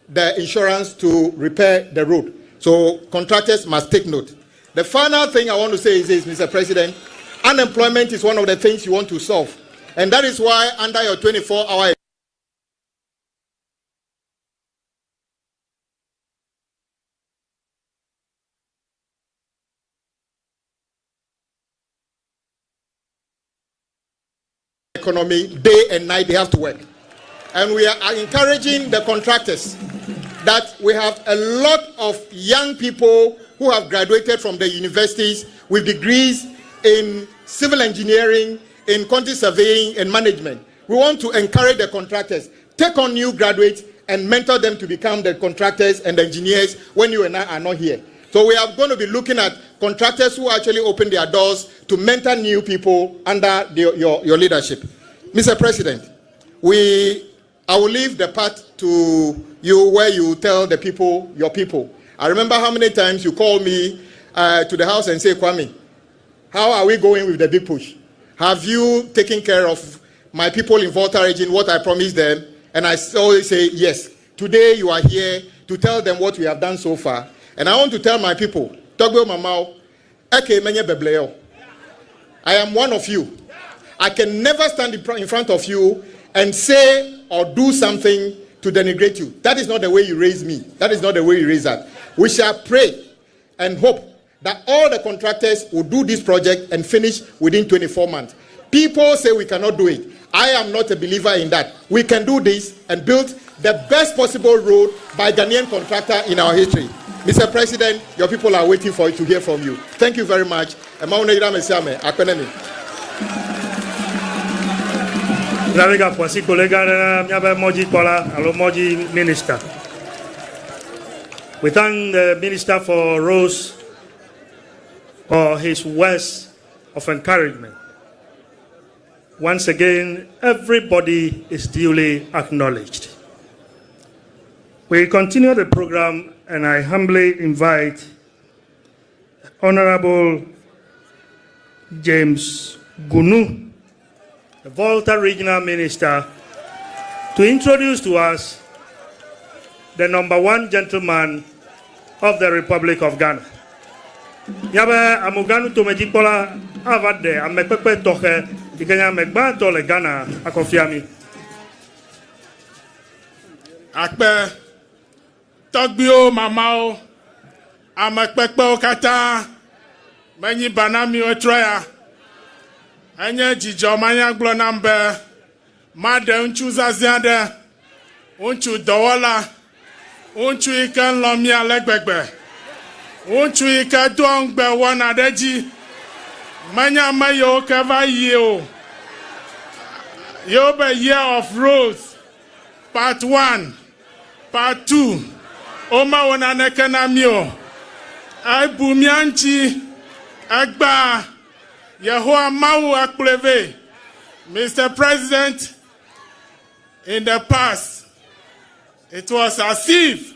the insurance to repair the road. So contractors must take note. The final thing I want to say is this, Mr. President, unemployment is one of the things you want to solve. And that is why under your 24-hour economy, day and night, they have to work. And we are encouraging the contractors that we have a lot of young people who have graduated from the universities with degrees in civil engineering, in quantity surveying and management. We want to encourage the contractors, take on new graduates and mentor them to become the contractors and the engineers when you and I are not here. So we are going to be looking at contractors who actually open their doors to mentor new people under your leadership. Mr. President, I will leave the part to you where you tell the people, your people. I remember how many times you called me to the house and say, Kwame, how are we going with the big push? Have you taken care of my people in Volta region, what I promised them? And I always say, yes. Today you are here to tell them what we have done so far. And I want to tell my people, Togbo Mamao, Eke Menye Bebleo. I am one of you. I can never stand in front of you and say or do something to denigrate you. That is not the way you raise me. That is not the way you raise that. We shall pray and hope that all the contractors will do this project and finish within 24 months. People say we cannot do it. I am not a believer in that. We can do this and build the best possible road by Ghanaian contractor in our history. Mr. President, your people are waiting for you to hear from you. Thank you very much. Minister. We thank the Minister for Rose for his words of encouragement. Once again, everybody is duly acknowledged. We continue the program, and I humbly invite Honorable James Gunu, the Volta Regional Minister, to introduce to us the #1 gentleman of the Republic of Ghana. Yabe amuganu to mejipola avade amepepe toke ikenya megba to le Ghana akofiami. Akpe togbio mamao amepepe okata menyi banami otroya anye jijo manya glo nambe made unchu zaziade unchu dowola unchu ikan lomi alegbegbe unchu ika dongbe wona deji manya mayo keva yeo yobe year of rose part 1 part 2 oma wona nekena mio aibumianchi agba Yehoah Mau Akleve. Mr. President, in the past, it was as if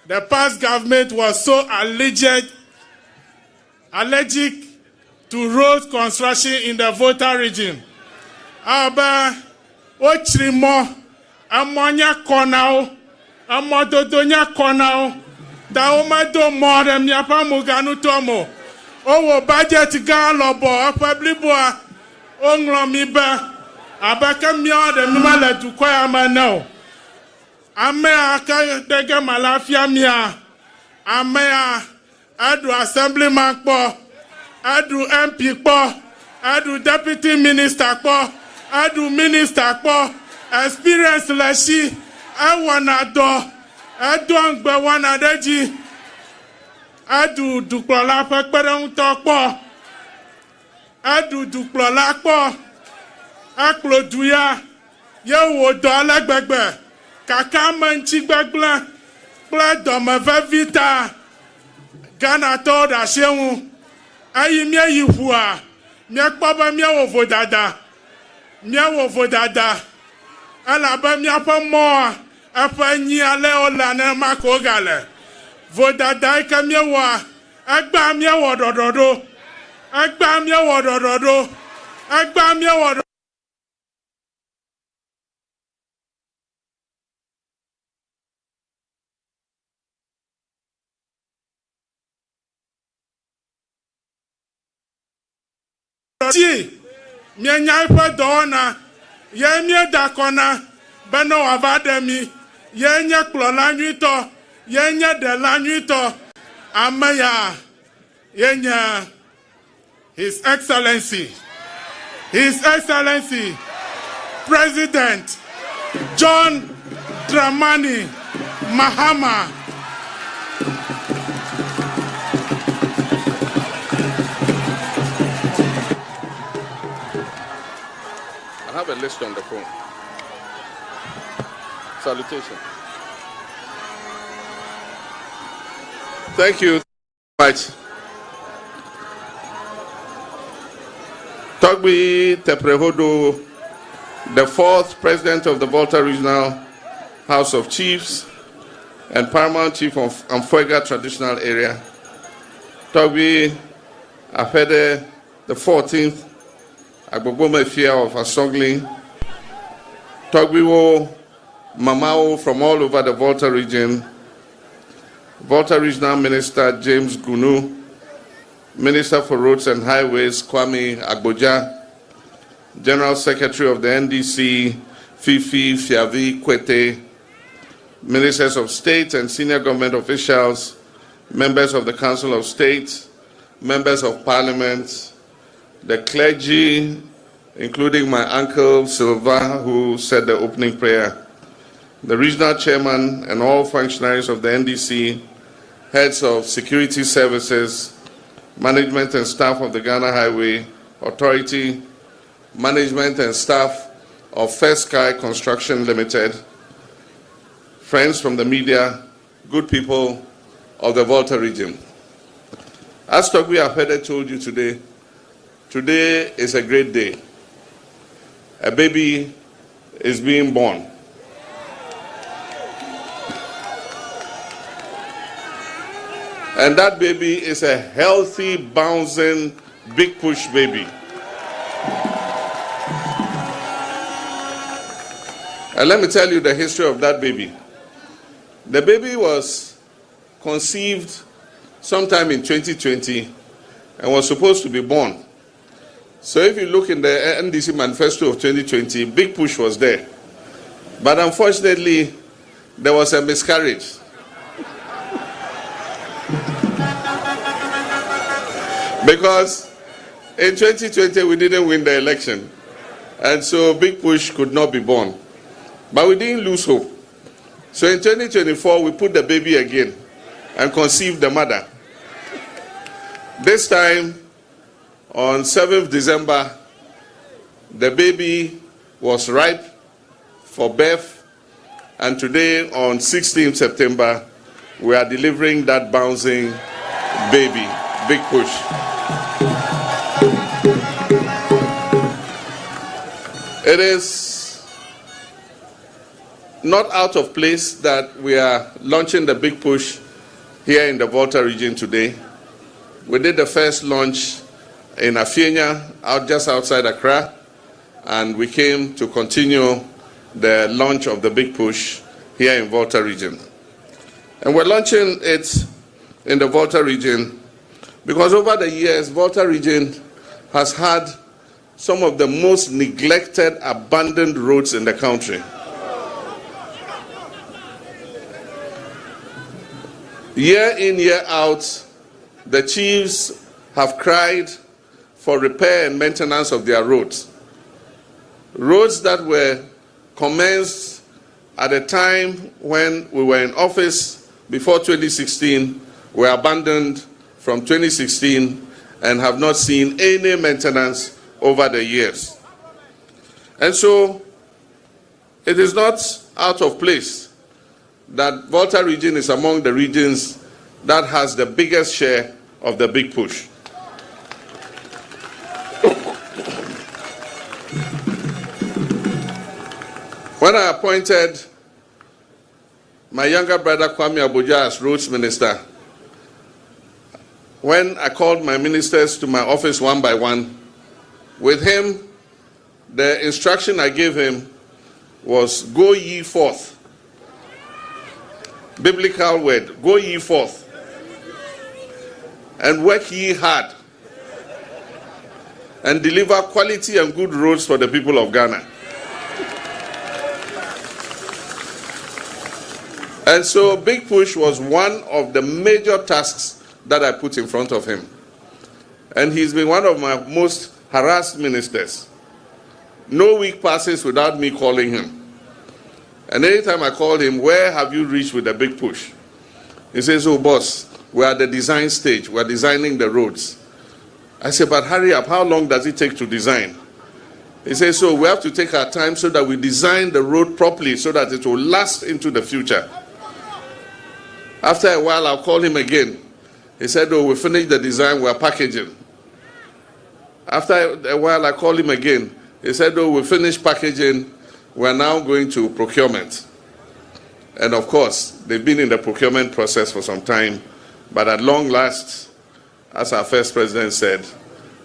the past government was so allergic to road construction in the Volta region. Aba Ochrimo, Amonya Konao, Amododonya Konao, Taomado Modem Yapa Muganu Tomo. Owo budget ga lobo apabliboa ongromiba abaka mia de mala dukoya manao ame aka dege malafia mia ame adu assemblyman po adu MP po adu deputy minister po adu minister po experience lashi awana do adongbe wana deji adu duklola pekpere ntokpo adu duklola kpo akloduya yewo do alegbegbe kaka manchi gbegble kple domeve vita Ghana to da seun ayi mi yi hua mi kpo be mi wo vodada ala be mi apa mo apa nyi ale ola na makogale Vodada kamiewa agba miewo dododo agba miewo dododo agba miewo Ti, mienya ipa dona, yenye dakona, beno avademi, yenye klolanwito, yenye delanwito, amaya, yenye, His Excellency, President John Dramani Mahama. I have a list on the phone. Salutation. Thank you very much. Togbi Teprehodo, the fourth president of the Volta Regional House of Chiefs and Paramount Chief of Amfuega Traditional Area. Togbi Afede, the 14th, Agbogbo Fia of Asongli. Togbiwo Mamao from all over the Volta region. Volta Regional Minister James Gunu, Minister for Roads and Highways Kwame Agboja, General Secretary of the NDC Fifi Fiavi Kwete, Ministers of State and senior government officials, members of the Council of State, members of Parliament, the clergy, including my uncle Silva, who said the opening prayer, the regional chairman and all functionaries of the NDC, heads of security services, management and staff of the Ghana Highway Authority, management and staff of First Sky Construction Limited, friends from the media, good people of the Volta region. As Togbi Apede told you today, today is a great day. A baby is being born. And that baby is a healthy, bouncing, big push baby. And let me tell you the history of that baby. The baby was conceived sometime in 2020 and was supposed to be born. So if you look in the NDC manifesto of 2020, big push was there. But unfortunately, there was a miscarriage. Because in 2020, we didn't win the election. And so Big Push could not be born. But we didn't lose hope. So in 2024, we put the baby again and conceived the mother. This time, on 7th December, the baby was ripe for birth. And today, on 16th September, we are delivering that bouncing baby, Big Push. It is not out of place that we are launching the Big Push here in the Volta region today. We did the first launch in Afienya, just outside Accra, and we came to continue the launch of the Big Push here in Volta region. And we're launching it in the Volta region because over the years, Volta region has had some of the most neglected, abandoned roads in the country. Year in, year out, the chiefs have cried for repair and maintenance of their roads. Roads that were commenced at a time when we were in office before 2016 were abandoned from 2016 and have not seen any maintenance over the years. And so it is not out of place that Volta region is among the regions that has the biggest share of the Big Push. When I appointed my younger brother Kwame Agboja as Roads Minister, when I called my ministers to my office one by one, with him, the instruction I gave him was, go ye forth. Biblical word, go ye forth. And work ye hard. and deliver quality and good roads for the people of Ghana. And so Big Push was one of the major tasks that I put in front of him. And he's been one of my most harassed ministers. No week passes without me calling him. And anytime I call him, where have you reached with the Big Push? He says, oh boss, we're at the design stage. We're designing the roads. I say, but hurry up, how long does it take to design? He says, so we have to take our time so that we design the road properly so that it will last into the future. After a while, I'll call him again. He said, oh, we finished the design, we're packaging. After a while, I call him again. He said, oh, we finished packaging, we're now going to procurement. And of course, they've been in the procurement process for some time, but at long last, as our first president said,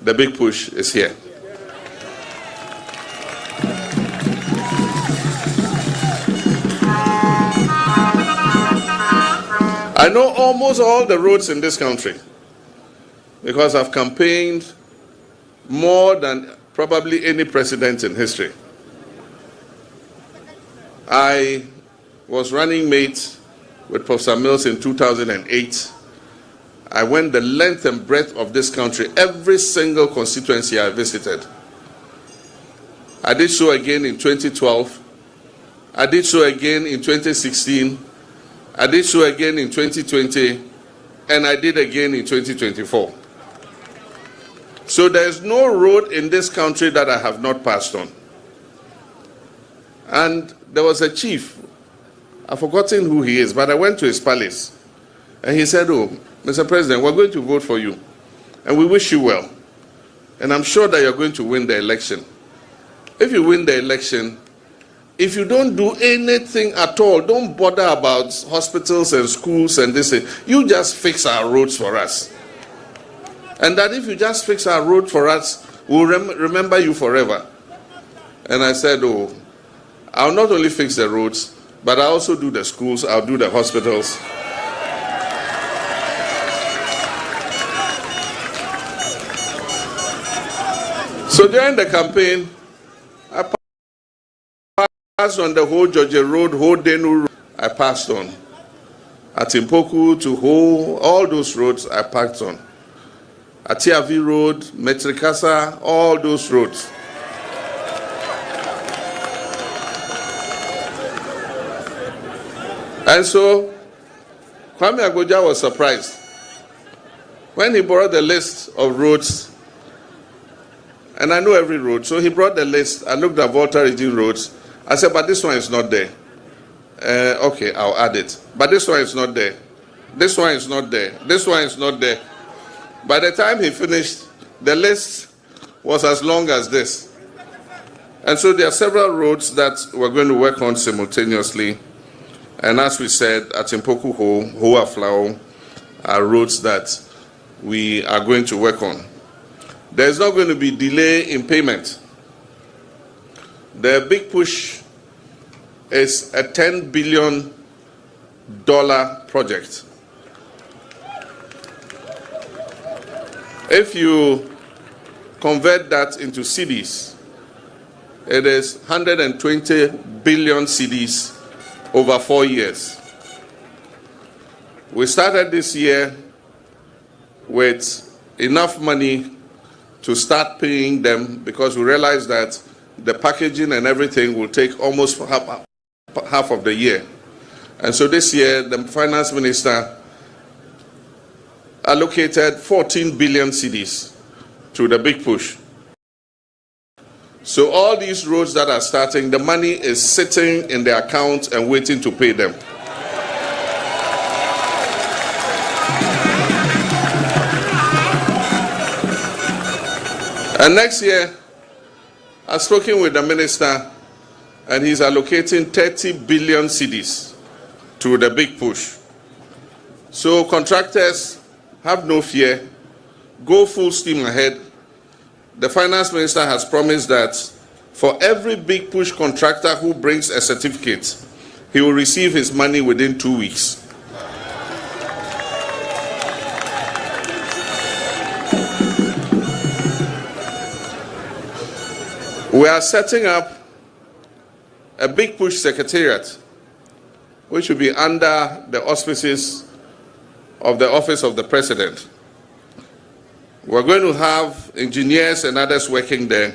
the Big Push is here. I know almost all the roads in this country because I've campaigned more than probably any president in history. I was running mate with Professor Mills in 2008. I went the length and breadth of this country, every single constituency I visited. I did so again in 2012. I did so again in 2016. I did so again in 2020, and I did again in 2024. So there's no road in this country that I have not passed on. And there was a chief, I've forgotten who he is, but I went to his palace, and he said, oh, Mr. President, we're going to vote for you, and we wish you well. And I'm sure that you're going to win the election. If you win the election, if you don't do anything at all, don't bother about hospitals and schools and this, you just fix our roads for us. And that if you just fix our road for us, we'll remember you forever. And I said, oh, I'll not only fix the roads, but I'll also do the schools, I'll do the hospitals. So during the campaign, I passed on the whole Georgia Road, whole Denu Road. I passed on. Atimpoku to Ho, all those roads I passed on. Atiavi Road, Metrikasa, all those roads. And so, Kwame Agboja was surprised when he brought the list of roads. And I know every road. So he brought the list. I looked at Volta region roads. I said, but this one is not there. Okay, I'll add it. But this one is not there. This one is not there. This one is not there. By the time he finished, the list was as long as this. And so there are several roads that we're going to work on simultaneously. And as we said, Atimpoku Ho, Hoa Flao are roads that we are going to work on. There's not going to be delay in payment. The Big Push is a $10 billion project. If you convert that into cedis, it is 120 billion cedis over 4 years. We started this year with enough money to start paying them because we realized that the packaging and everything will take almost half of the year. And so this year, the finance minister allocated 14 billion cedis to the Big Push. So all these roads that are starting, the money is sitting in the account and waiting to pay them. And next year, I've spoken with the minister, and he's allocating 30 billion cedis to the Big Push. So contractors, have no fear, go full steam ahead. The finance minister has promised that for every Big Push contractor who brings a certificate, he will receive his money within 2 weeks. We are setting up a big push secretariat, which will be under the auspices of the Office of the President. We're going to have engineers and others working there,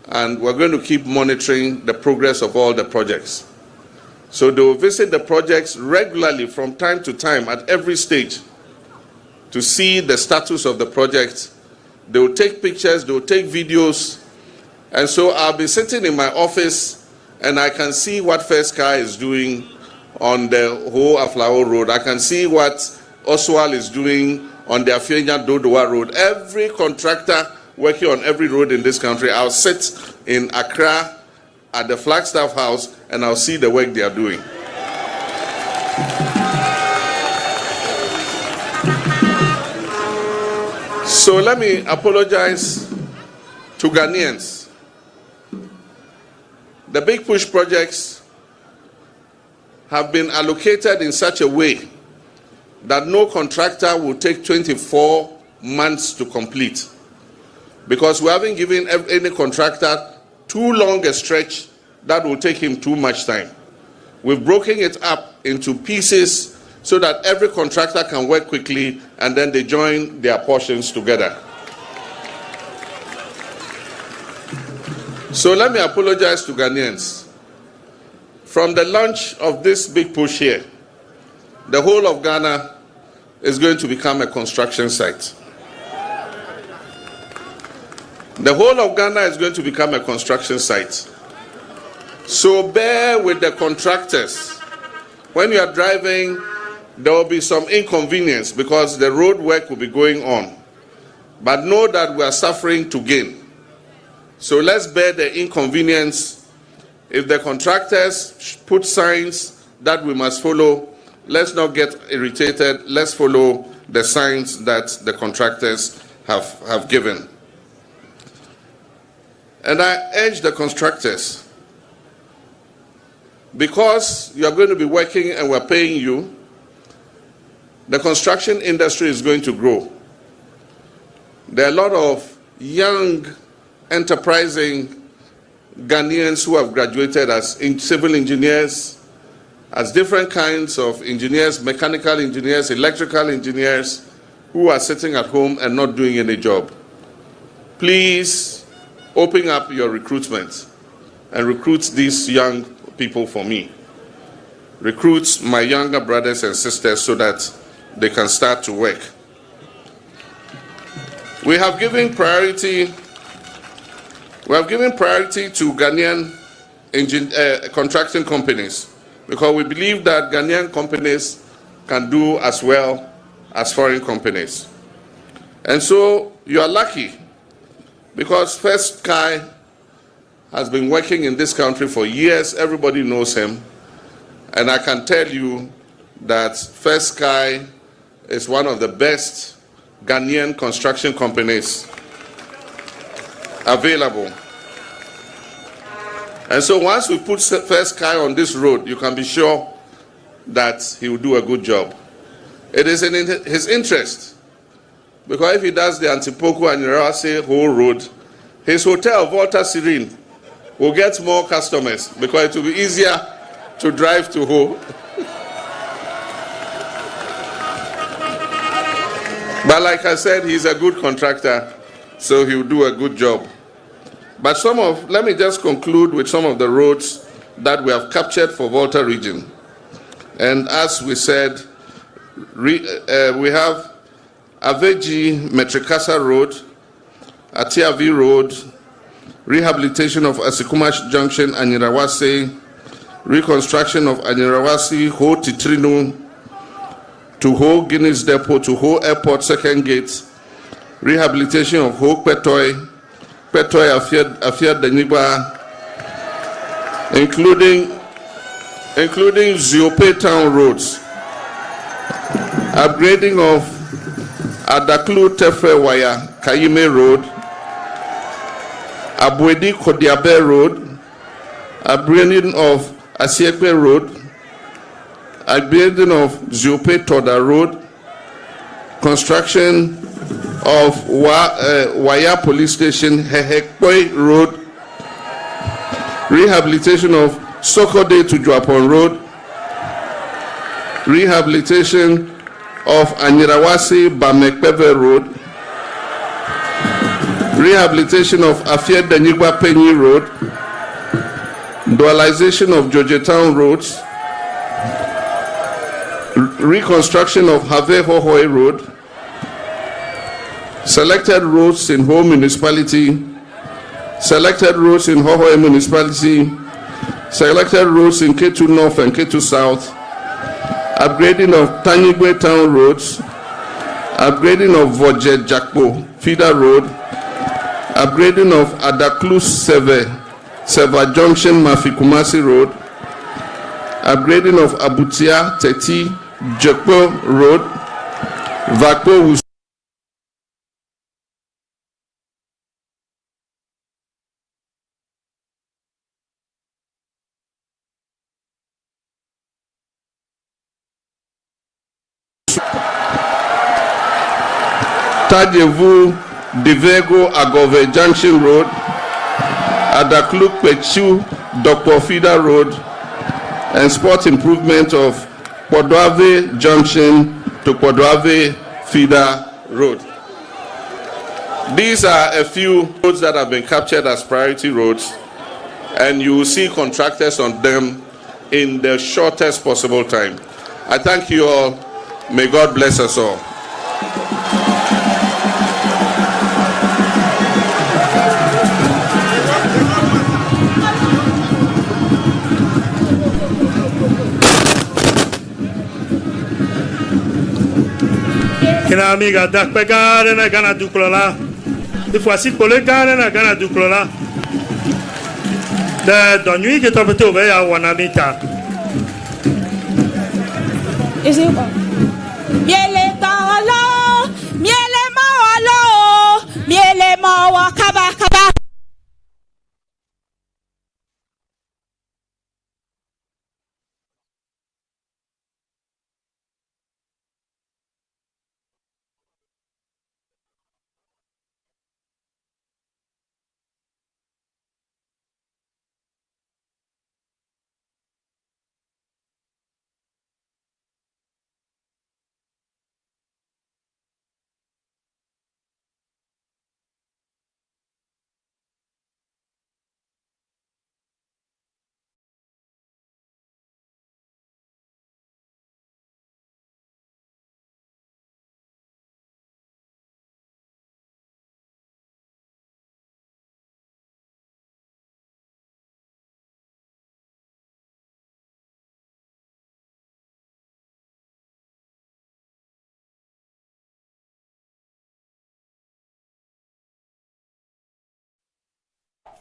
and we're going to keep monitoring the progress of all the projects. So they will visit the projects regularly from time to time at every stage to see the status of the project. They will take pictures, they will take videos, and so I'll be sitting in my office and I can see what First Sky is doing on the Ho Aflao Road. I can see what Oswald is doing on the Afienya Dodowa Road. Every contractor working on every road in this country, I'll sit in Accra at the Flagstaff House and I'll see the work they are doing. So let me apologize to Ghanaians. The big push projects have been allocated in such a way that no contractor will take 24 months to complete, because we haven't given any contractor too long a stretch that will take him too much time. We've broken it up into pieces so that every contractor can work quickly and then they join their portions together. So let me apologize to Ghanaians. From the launch of this big push here, the whole of Ghana is going to become a construction site. The whole of Ghana is going to become a construction site. So bear with the contractors. When you are driving, there will be some inconvenience because the road work will be going on. But know that we are suffering to gain. So let's bear the inconvenience. If the contractors put signs that we must follow, let's not get irritated. Let's follow the signs that the contractors have given. And I urge the contractors, because you are going to be working and we're paying you, the construction industry is going to grow. There are a lot of young, enterprising Ghanaians who have graduated as civil engineers, as different kinds of engineers, mechanical engineers, electrical engineers, who are sitting at home and not doing any job. Please open up your recruitment and recruit these young people for me. Recruit my younger brothers and sisters so that they can start to work. We have given priority to Ghanaian contracting companies because we believe that Ghanaian companies can do as well as foreign companies. And so you are lucky because First Sky has been working in this country for years. Everybody knows him. And I can tell you that First Sky is one of the best Ghanaian construction companies available. And so once we put First Sky on this road, you can be sure that he will do a good job. It is in his interest, because if he does the Antipoko and Irawase whole road, his hotel, Volta Serene, will get more customers because it will be easier to drive to Ho. But like I said, he's a good contractor, so he will do a good job. But let me just conclude with some of the roads that we have captured for Volta region. And as we said, we have Aveji Metrikasa Road, Atiavi Road, rehabilitation of Asikumash Junction, Anirawase, reconstruction of Anirawase, Ho Titrinu, to Ho Guinness Depot, to Ho Airport Second Gate, rehabilitation of Ho Petoy Afia Deniba, including Ziope Town roads, upgrading of Adaklu Tefe Waya Kayime Road, Abwedi Kodiabe Road, upgrading of Asiekwe Road, upgrading of Ziope Toda Road, construction of Waya Police Station, Hehekwe Road, rehabilitation of Sokode to Juapon Road, rehabilitation of Anirawasi Bamekpeve Road, rehabilitation of Afia Denigba Penny Road, dualization of Georgetown roads, reconstruction of Have Hohoi Road, selected roads in Ho Municipality, selected roads in Hohoi Municipality, selected roads in Ketu North and Ketu South, upgrading of Tanyigwe Town roads, upgrading of Voje Jakpo Feeder Road, upgrading of Adaklus Seva Junction Mafikumasi Road, upgrading of Abutia Teti Jakpo Road, Vakpo Tadjevu Devego Agove Junction Road, Adakluk Pechu Dokpo Feeder Road, and sport improvement of Podwave Junction to Podwave Feeder Road. These are a few roads that have been captured as priority roads, and you will see contractors on them in the shortest possible time. I thank you all. May God bless us all. Kina amiga dakpe gare na gana duklola. Ifwasi kole gare na gana duklola. De donui ke topete ove ya wanamita. Isi ko. Miele tawalo, miele mawalo, miele mawa kaba kaba.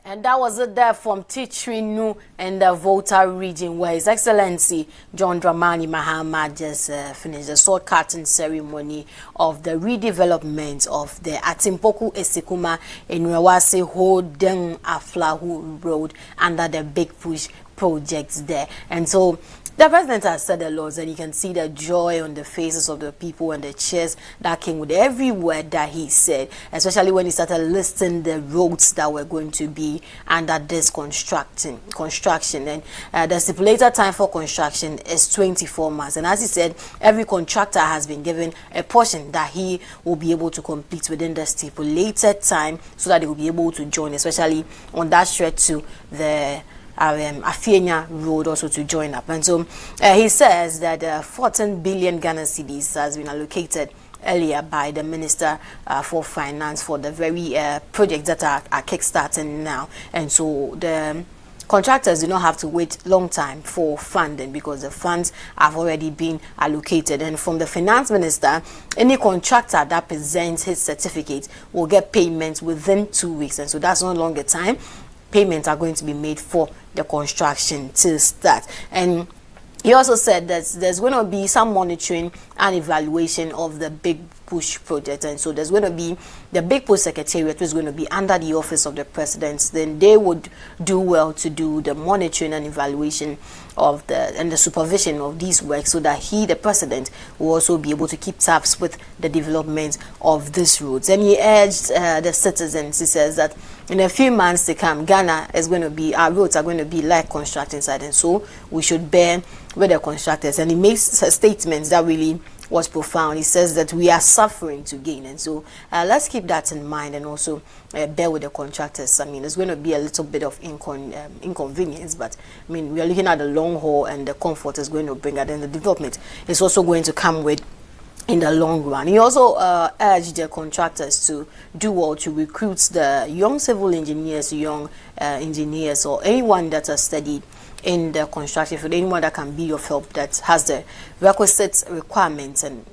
And that was it there from Titrinu and the Volta region, where His Excellency John Dramani Mahama just finished the sword-cutting ceremony of the redevelopment of the Atimpoku Esekuma in Rawase Ho Deng Aflahu Road under the Big Push projects there. And so the president has said a lot, and you can see the joy on the faces of the people and the cheers that came with every word that he said, especially when he started listing the roads that were going to be under this construction. And the stipulated time for construction is 24 months. And as he said, every contractor has been given a portion that he will be able to complete within the stipulated time so that they will be able to join, especially on that stretch to the Afienya Road also to join up. And so he says that 14 billion Ghana cedis has been allocated earlier by the Minister for Finance for the very projects that are kickstarting now. And so the contractors do not have to wait long time for funding because the funds have already been allocated. And from the Finance Minister, any contractor that presents his certificate will get payments within 2 weeks. And so that's no longer time. Payments are going to be made for the construction to start. And he also said that there's going to be some monitoring and evaluation of the Big Push project. And so there's going to be the Big Push Secretariat, which is going to be under the office of the president. Then they would do well to do the monitoring and evaluation of the supervision of these works, so that he, the president, will also be able to keep tabs with the development of these roads. And he urged the citizens, he says that in a few months to come, Ghana is going to be, our roads are going to be like constructing site, and so we should bear with the constructors. And he makes statements that really was profound. He says that we are suffering to gain, and so let's keep that in mind, and also bear with the contractors. I mean, there's going to be a little bit of inconvenience, but I mean, we are looking at the long haul, and the comfort is going to bring, and then the development is also going to come with in the long run. He also urged the contractors to do well to recruit the young civil engineers, young engineers, or anyone that has studied in the construction field, anyone that can be of help, that has the requisite requirements and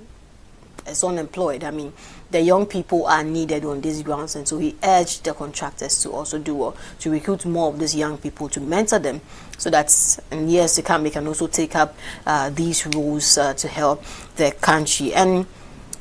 is unemployed. I mean, the young people are needed on these grounds, and so he urged the contractors to also do well to recruit more of these young people, to mentor them, so that in years to come they can also take up these roles to help the country. And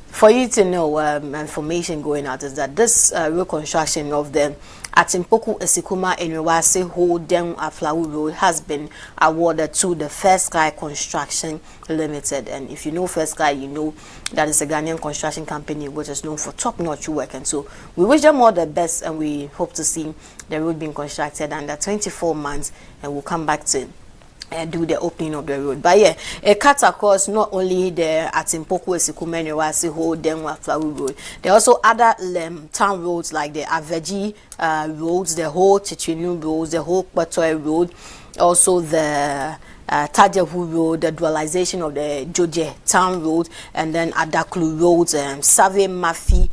for you to know, information going out is that this reconstruction of the Atimpoku Esikuma Enwase Ho Den Aflawu Road has been awarded to the First Sky Construction Limited. And if you know First Sky, you know that is a Ghanaian construction company which is known for top-notch work. And so we wish them all the best, and we hope to see the road being constructed under 24 months, and we'll come back to do the opening of the road. But yeah, it cuts across not only the Atimpoku Esikuma Enwase Ho Den Aflawu Road, there are also other town roads like the Aveji roads, the whole Titrinu roads, the whole Kwatoe road, also the Tajehu Road, the dualization of the Joje Town Road, and then Adaklu Road, Save Mafi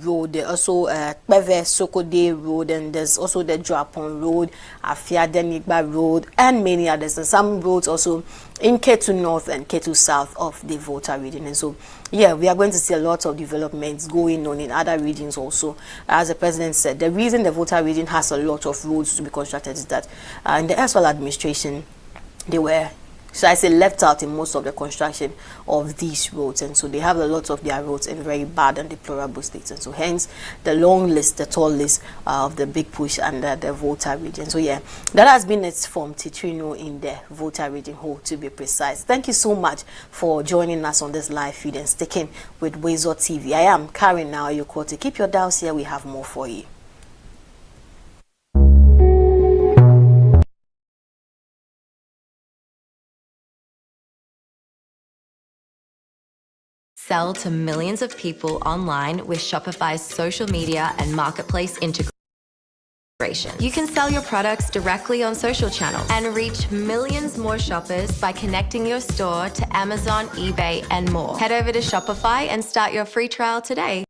Road, there also Peve Sokode Road, and there's also the Drapon Road, Afia Denigba Road, and many others, and some roads also in Ketu North and Ketu South of the Volta region. And so yeah, we are going to see a lot of developments going on in other regions also. As the president said, the reason the Volta region has a lot of roads to be constructed is that in the Eswell administration, they were, should I say, left out in most of the construction of these roads, and so they have a lot of their roads in very bad and deplorable states, and so hence the long list, the tall list of the Big Push under the Volta region. So yeah, that has been it from Titrinu in the Volta region, Ho to be precise. Thank you so much for joining us on this live feed and sticking with Wezo TV. I am Karen now, your call to keep your dials here. We have more for you. Sell to millions of people online with Shopify's social media and marketplace integration. You can sell your products directly on social channels and reach millions more shoppers by connecting your store to Amazon, eBay, and more. Head over to Shopify and start your free trial today.